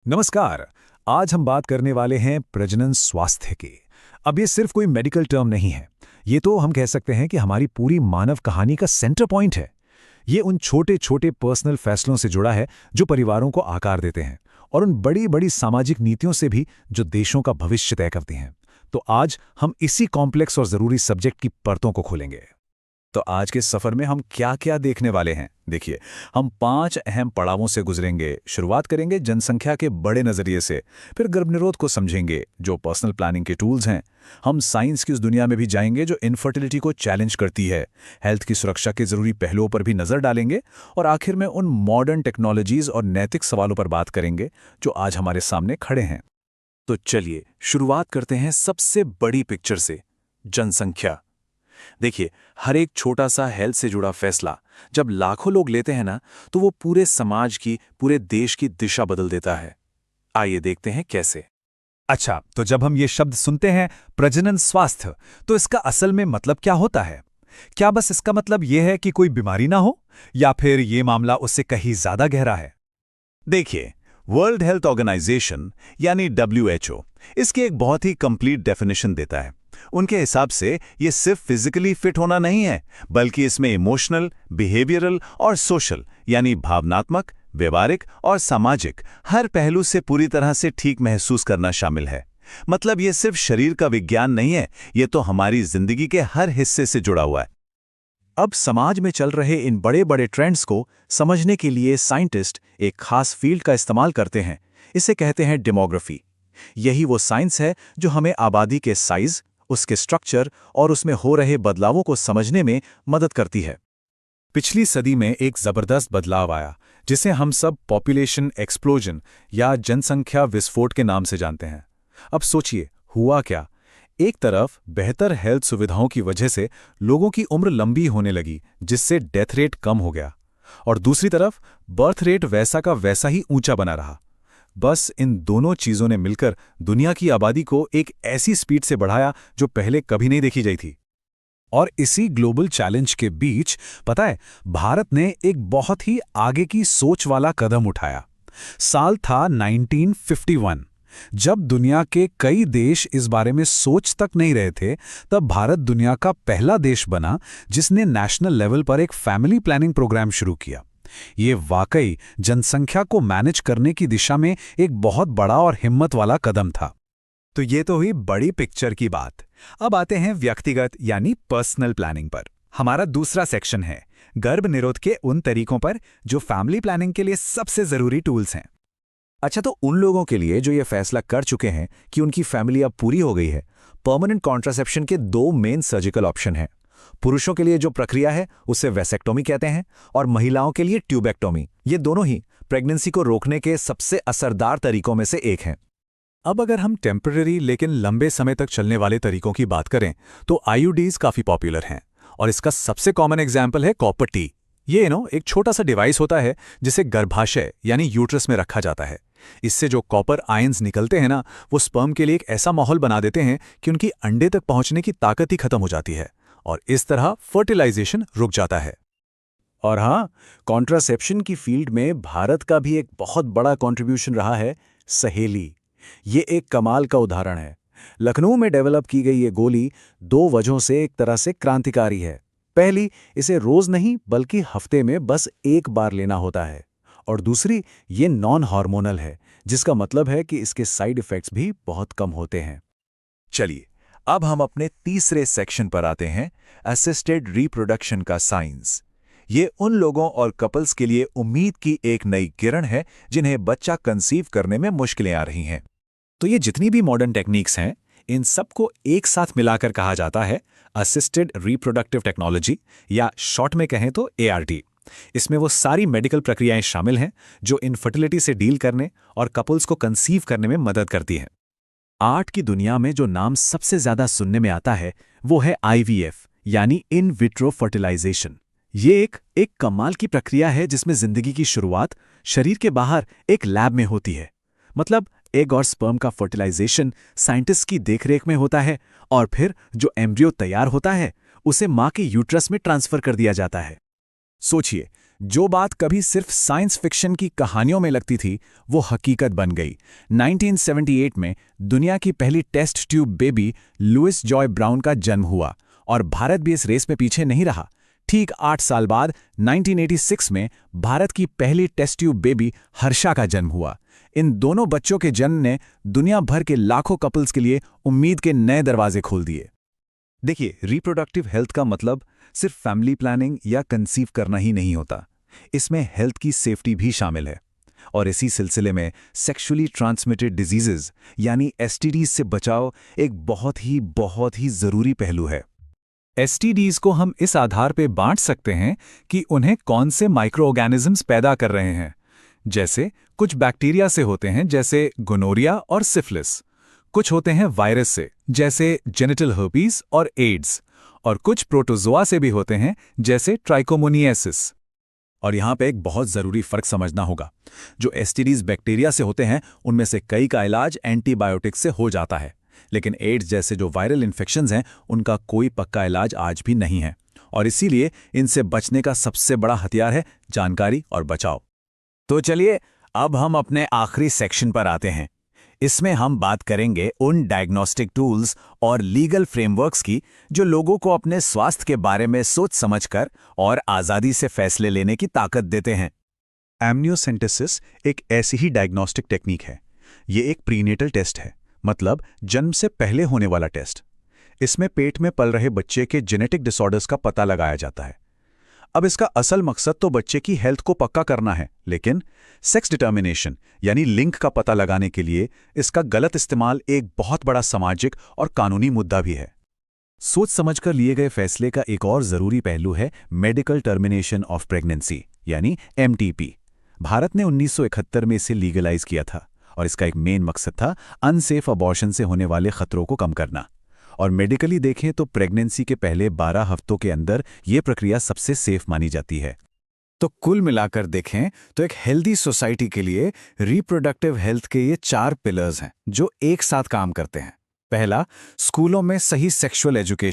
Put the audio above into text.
नमस्कार। आज हम बात करने वाले हैं प्रजनन स्वास्थ्य की। अब ये सिर्फ कोई मेडिकल टर्म नहीं है। ये तो हम कह सकते हैं कि हमारी पूरी मानव कहानी का सेंटर पॉइंट है। ये उन छोटे छोटे पर्सनल फैसलों से जुड़ा है जो परिवारों को आकार देते हैं, और उन बड़ी बड़ी सामाजिक नीतियों से भी जो देशों का भविष्य तय करती हैं। तो आज हम इसी कॉम्प्लेक्स और ज़रूरी सब्जेक्ट की परतों को खोलेंगे। तो आज के सफर में हम क्या क्या देखने वाले हैं, देखिए। हम 5 अहम पड़ावों से गुजरेंगे। शुरुआत करेंगे जनसंख्या के बड़े नजरिए से, फिर गर्भनिरोध को समझेंगे जो पर्सनल प्लानिंग के टूल्स हैं। हम साइंस की उस दुनिया में भी जाएंगे जो इनफर्टिलिटी को चैलेंज करती है। हेल्थ की सुरक्षा के जरूरी पहलुओं पर भी नजर डालेंगे, और आखिर में उन मॉडर्न टेक्नोलॉजीज और नैतिक सवालों पर बात करेंगे जो आज हमारे सामने खड़े हैं। तो चलिए शुरुआत करते हैं सबसे बड़ी पिक्चर से, जनसंख्या। देखिए, हर एक छोटा सा हेल्थ से जुड़ा फैसला जब लाखों लोग लेते हैं ना, तो वो पूरे समाज की, पूरे देश की दिशा बदल देता है। आइए देखते हैं कैसे। अच्छा, तो जब हम ये शब्द सुनते हैं प्रजनन स्वास्थ्य, तो इसका असल में मतलब क्या होता है? क्या बस इसका मतलब ये है कि कोई बीमारी ना हो, या फिर ये मामला उससे कहीं ज्यादा गहरा है? देखिए, वर्ल्ड हेल्थ ऑर्गेनाइजेशन यानी WHO इसकी एक बहुत ही कंप्लीट डेफिनेशन देता है। उनके हिसाब से ये सिर्फ फिजिकली फिट होना नहीं है, बल्कि इसमें इमोशनल, बिहेवियरल और सोशल यानी भावनात्मक, व्यवहारिक और सामाजिक हर पहलू से पूरी तरह से ठीक महसूस करना शामिल है। मतलब ये सिर्फ शरीर का विज्ञान नहीं है, ये तो हमारी जिंदगी के हर हिस्से से जुड़ा हुआ है। अब समाज में चल रहे इन बड़े बड़े ट्रेंड्स को समझने के लिए साइंटिस्ट एक खास फील्ड का इस्तेमाल करते हैं। इसे कहते हैं डेमोग्राफी। यही वो साइंस है जो हमें आबादी के साइज, उसके स्ट्रक्चर और उसमें हो रहे बदलावों को समझने में मदद करती है। पिछली सदी में एक जबरदस्त बदलाव आया, जिसे हम सब पॉपुलेशन एक्सप्लोजन या जनसंख्या विस्फोट के नाम से जानते हैं। अब सोचिए, हुआ क्या? एक तरफ बेहतर हेल्थ सुविधाओं की वजह से लोगों की उम्र लंबी होने लगी, जिससे डेथ रेट कम हो गया, और दूसरी तरफ बर्थ रेट वैसा का वैसा ही ऊंचा बना रहा। बस इन दोनों चीजों ने मिलकर दुनिया की आबादी को एक ऐसी स्पीड से बढ़ाया जो पहले कभी नहीं देखी गई थी। और इसी ग्लोबल चैलेंज के बीच, पता है, भारत ने एक बहुत ही आगे की सोच वाला कदम उठाया। साल था 1951। जब दुनिया के कई देश इस बारे में सोच तक नहीं रहे थे, तब भारत दुनिया का पहला देश बना जिसने नेशनल लेवल पर एक फैमिली प्लानिंग प्रोग्राम शुरू किया। ये वाकई जनसंख्या को मैनेज करने की दिशा में एक बहुत बड़ा और हिम्मत वाला कदम था। तो ये तो हुई बड़ी पिक्चर की बात। अब आते हैं व्यक्तिगत यानी पर्सनल प्लानिंग पर। हमारा दूसरा सेक्शन है गर्भ निरोध के उन तरीकों पर जो फैमिली प्लानिंग के लिए सबसे जरूरी टूल्स हैं। अच्छा, तो उन लोगों के लिए जो ये फैसला कर चुके हैं कि उनकी फैमिली अब पूरी हो गई है, परमानेंट कॉन्ट्रासेप्शन के 2 मेन सर्जिकल ऑप्शन हैं। पुरुषों के लिए जो प्रक्रिया है उसे वेसेक्टोमी कहते हैं, और महिलाओं के लिए ट्यूबेक्टोमी। ये दोनों ही प्रेगनेंसी को रोकने के सबसे असरदार तरीकों में से एक हैं। अब अगर हम टेम्पररी लेकिन लंबे समय तक चलने वाले तरीकों की बात करें, तो आईयूडीज काफी पॉपुलर हैं, और इसका सबसे कॉमन एग्जाम्पल है कॉपर टी। ये एक छोटा सा डिवाइस होता है जिसे गर्भाशय यानी यूट्रस में रखा जाता है। इससे जो कॉपर आयंस निकलते हैं ना, वो स्पर्म के लिए एक ऐसा माहौल बना देते हैं कि उनकी अंडे तक पहुंचने की ताकत ही खत्म हो जाती है, और इस तरह फर्टिलाइजेशन रुक जाता है। और हाँ, कॉन्ट्रासेप्शन की फील्ड में भारत का भी एक बहुत बड़ा कंट्रीब्यूशन रहा है, सहेली। ये एक कमाल का उदाहरण है। लखनऊ में डेवलप की गई ये गोली 2 वजहों से एक तरह से क्रांतिकारी है। पहली, इसे रोज नहीं बल्कि हफ्ते में बस 1 बार लेना होता है, और दूसरी, ये नॉन हार्मोनल है, जिसका मतलब है कि इसके साइड इफेक्ट्स भी बहुत कम होते हैं। चलिए, अब हम अपने तीसरे सेक्शन पर आते हैं, असिस्टेड रिप्रोडक्शन का साइंस। ये उन लोगों और कपल्स के लिए उम्मीद की एक नई किरण है जिन्हें बच्चा कंसीव करने में मुश्किलें आ रही हैं। तो ये जितनी भी मॉडर्न टेक्निक्स हैं, इन सबको एक साथ मिलाकर कहा जाता है असिस्टेड रिप्रोडक्टिव टेक्नोलॉजी, या शॉर्ट में कहें तो ART। इसमें वो सारी मेडिकल प्रक्रियाएं शामिल हैं जो इनफर्टिलिटी से डील करने और कपल्स को कंसीव करने में मदद करती हैं। आर्ट की दुनिया में जो नाम सबसे ज्यादा सुनने में आता है वो है IVF यानी इन विट्रो फर्टिलाइजेशन। ये एक कमाल की प्रक्रिया है जिसमें जिंदगी की शुरुआत शरीर के बाहर एक लैब में होती है। मतलब एग और स्पर्म का फर्टिलाइजेशन साइंटिस्ट की देखरेख में होता है, और फिर जो एम्ब्रियो तैयार होता है उसे मां के यूट्रस में ट्रांसफर कर दिया जाता है। सोचिए, जो बात कभी सिर्फ साइंस फिक्शन की कहानियों में लगती थी, वो हकीकत बन गई। 1978 में दुनिया की पहली test tube baby Louise Joy Brown का जन्म हुआ और भारत भी इस रेस में पीछे नहीं रहा। ठीक 8 साल बाद 1986 में भारत की पहली टेस्ट ट्यूब बेबी हर्षा का जन्म हुआ। इन दोनों बच्चों के जन्म ने दुनिया भर के लाखों कपल्स के लिए उम्मीद के नए दरवाजे खोल दिए। देखिए, रिप्रोडक्टिव हेल्थ का मतलब सिर्फ फैमिली प्लानिंग या कंसीव करना ही नहीं होता। इसमें हेल्थ की सेफ्टी भी शामिल है। और इसी सिलसिले में सेक्सुअली ट्रांसमिटेड डिजीजेज यानी एसटीडीज से बचाव एक बहुत ही जरूरी पहलू है। एसटीडीज को हम इस आधार पर बांट सकते हैं कि उन्हें कौन से माइक्रो ऑर्गेनिजम्स पैदा कर रहे हैं। जैसे कुछ बैक्टीरिया से होते हैं, जैसे गोनोरिया और सिफिलिस। कुछ होते हैं वायरस से, जैसे जेनिटल हर्पीज और एड्स। और कुछ प्रोटोजोआ से भी होते हैं, जैसे ट्राइकोमोनियासिस। और यहाँ पे एक बहुत ज़रूरी फ़र्क समझना होगा। जो एसटीडीज बैक्टीरिया से होते हैं, उनमें से कई का इलाज एंटीबायोटिक्स से हो जाता है, लेकिन एड्स जैसे जो वायरल इन्फेक्शंस हैं, उनका कोई पक्का इलाज आज भी नहीं है। और इसीलिए इनसे बचने का सबसे बड़ा हथियार है जानकारी और बचाव। तो चलिए, अब हम अपने आखिरी सेक्शन पर आते हैं। इसमें हम बात करेंगे उन डायग्नोस्टिक टूल्स और लीगल फ्रेमवर्क्स की जो लोगों को अपने स्वास्थ्य के बारे में सोच समझकर और आज़ादी से फैसले लेने की ताकत देते हैं। एमनियोसेंटेसिस एक ऐसी ही डायग्नोस्टिक टेक्निक है। ये एक प्रीनेटल टेस्ट है, मतलब जन्म से पहले होने वाला टेस्ट। इसमें पेट में पल रहे बच्चे के जेनेटिक डिसऑर्डर्स का पता लगाया जाता है। अब इसका असल मकसद तो बच्चे की हेल्थ को पक्का करना है, लेकिन सेक्स डिटर्मिनेशन यानी लिंग का पता लगाने के लिए इसका गलत इस्तेमाल एक बहुत बड़ा सामाजिक और कानूनी मुद्दा भी है। सोच समझकर लिए गए फैसले का एक और जरूरी पहलू है मेडिकल टर्मिनेशन ऑफ प्रेगनेंसी यानी एमटीपी। भारत ने 1971 में इसे लीगलाइज किया था और इसका एक मेन मकसद था अनसेफ अबॉर्शन से होने वाले खतरों को कम करना। और मेडिकली देखें तो प्रेगनेंसी के पहले 12 हफ्तों के अंदर ये प्रक्रिया सबसे सेफ मानी जाती है। तो कुल मिलाकर देखें तो एक हेल्दी सोसाइटी के लिए रिप्रोडक्टिव हेल्थ के ये 4 पिलर्स हैं जो एक साथ काम करते हैं। पहला, स्कूलों में सही सेक्सुअल एजुकेशन।